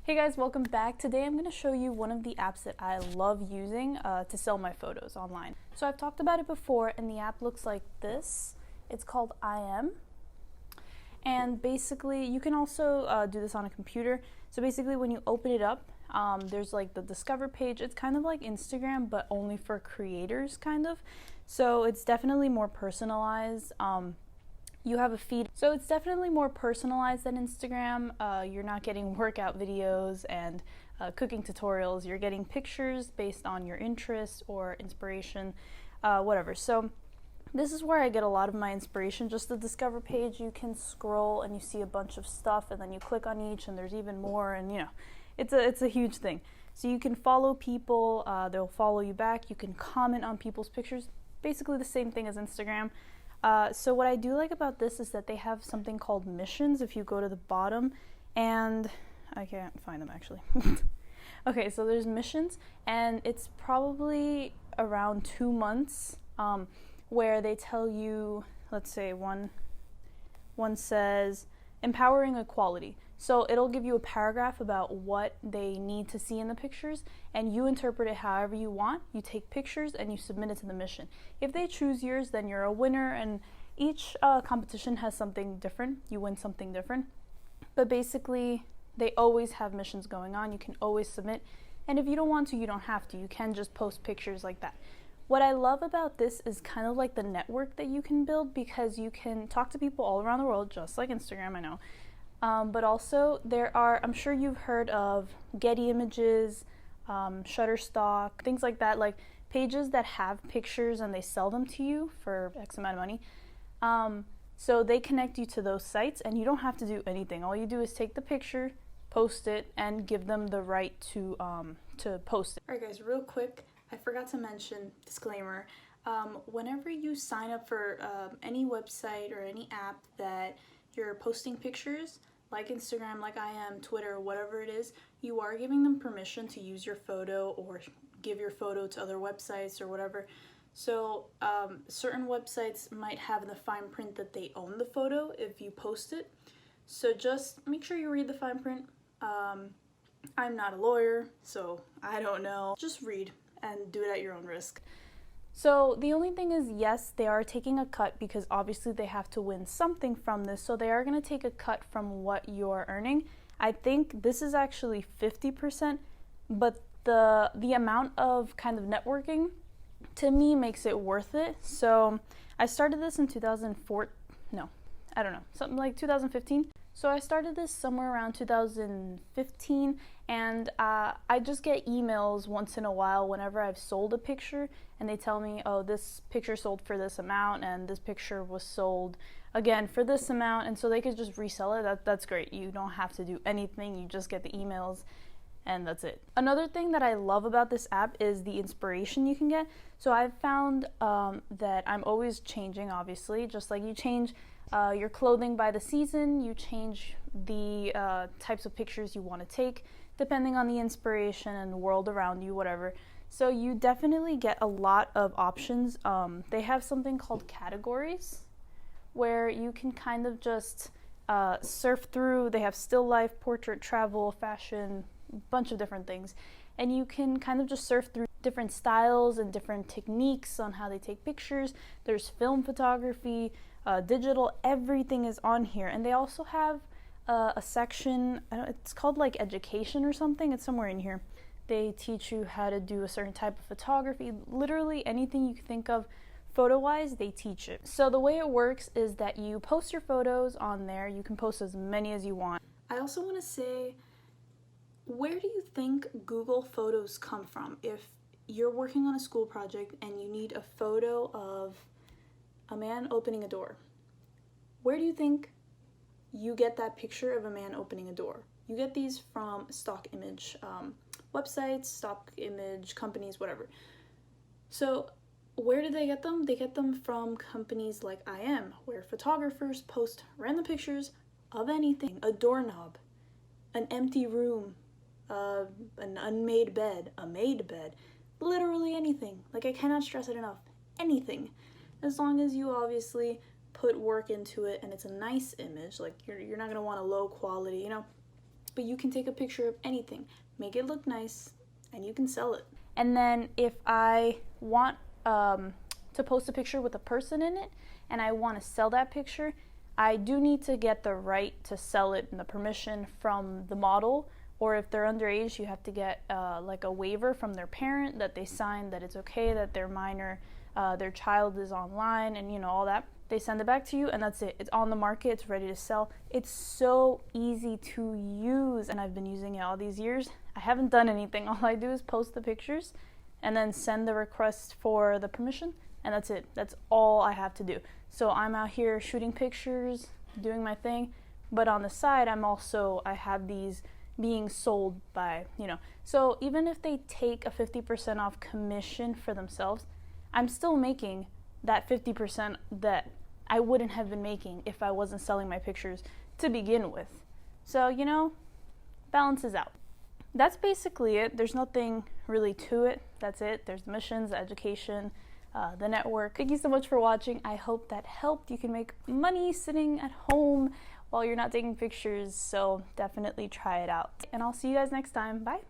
Hey guys, welcome back. Today I'm going to show you one of the apps that I love using to sell my photos online. So I've talked about it before, and the app looks like this. It's called IM. And basically, you can also do this on a computer. So basically, when you open it up, there's like the Discover page. It's kind of like Instagram, but only for creators, kind of. So it's definitely more personalized. You have a feed, so it's definitely more personalized than Instagram. You're not getting workout videos and cooking tutorials. You're getting pictures based on your interest or inspiration, whatever. So this is where I get a lot of my inspiration. Just the Discover page, you can scroll and you see a bunch of stuff, and then you click on each and there's even more, and you know, it's a huge thing. So you can follow people, they'll follow you back. You can comment on people's pictures, basically the same thing as Instagram. So what I do like about this is that they have something called missions if you go to the bottom, and I can't find them actually. Okay, so there's missions, and it's probably around 2 months where they tell you, let's say one says empowering equality. So it'll give you a paragraph about what they need to see in the pictures, and you interpret it however you want. You take pictures and you submit it to the mission. If they choose yours, then you're a winner, and each competition has something different. You win something different. But basically, they always have missions going on. You can always submit, and if you don't want to, you don't have to. You can just post pictures like that. What I love about this is kind of like the network that you can build, because you can talk to people all around the world, just like Instagram, I know. But also there are, I'm sure you've heard of Getty Images, Shutterstock, things like that, like pages that have pictures and they sell them to you for X amount of money. So they connect you to those sites, and you don't have to do anything. All you do is take the picture, post it, and give them the right to post it. Alright guys, real quick, I forgot to mention, disclaimer, whenever you sign up for any website or any app that you're posting pictures, like Instagram, like I am, Twitter, whatever it is, you are giving them permission to use your photo or give your photo to other websites or whatever. So certain websites might have in the fine print that they own the photo if you post it. So just make sure you read the fine print. I'm not a lawyer, so I don't know. Just read and do it at your own risk. So the only thing is, yes, they are taking a cut because obviously they have to win something from this. So they are going to take a cut from what you're earning. I think this is actually 50%, but the amount of kind of networking to me makes it worth it. So I started this in 2015. So I started this somewhere around 2015, and I just get emails once in a while whenever I've sold a picture, and they tell me, oh, this picture sold for this amount, and this picture was sold again for this amount, and so they could just resell it. That's great. You don't have to do anything. You just get the emails, and that's it. Another thing that I love about this app is the inspiration you can get. So I've found that I'm always changing, obviously, just like you change your clothing by the season, you change the types of pictures you want to take depending on the inspiration and the world around you, whatever. So you definitely get a lot of options. They have something called categories where you can kind of just surf through. They have still life, portrait, travel, fashion, a bunch of different things. And you can kind of just surf through different styles and different techniques on how they take pictures. There's film photography, digital, everything is on here. And they also have a section, it's called like education or something, it's somewhere in here. They teach you how to do a certain type of photography. Literally anything you can think of photo-wise, they teach it. So the way it works is that you post your photos on there. You can post as many as you want. I also want to say, where do you think Google Photos come from? If you're working on a school project and you need a photo of a man opening a door, where do you think you get that picture of a man opening a door? You get these from stock image websites, stock image companies, whatever. So where do they get them? They get them from companies like IM, where photographers post random pictures of anything. A doorknob, an empty room, an unmade bed, a made bed, literally anything. Like, I cannot stress it enough. Anything. As long as you obviously put work into it and it's a nice image, like you're not gonna want a low quality, you know. but you can take a picture of anything, make it look nice, and you can sell it. And then if I want to post a picture with a person in it and I want to sell that picture, I do need to get the right to sell it and the permission from the model, or if they're underage, you have to get like a waiver from their parent that they sign that it's okay that their minor, their child is online and you know all that. They send it back to you and that's it. It's on the market, it's ready to sell. It's so easy to use and I've been using it all these years. I haven't done anything. All I do is post the pictures and then send the request for the permission, and that's it. That's all I have to do. So I'm out here shooting pictures, doing my thing, but on the side I have these being sold by, you know. So even if they take a 50% off commission for themselves, I'm still making that 50% that I wouldn't have been making if I wasn't selling my pictures to begin with. So, you know, balances out. That's basically it. There's nothing really to it. That's it. There's the missions, the education, the network. Thank you so much for watching. I hope that helped. You can make money sitting at home while you're not taking pictures, so definitely try it out. And I'll see you guys next time. Bye.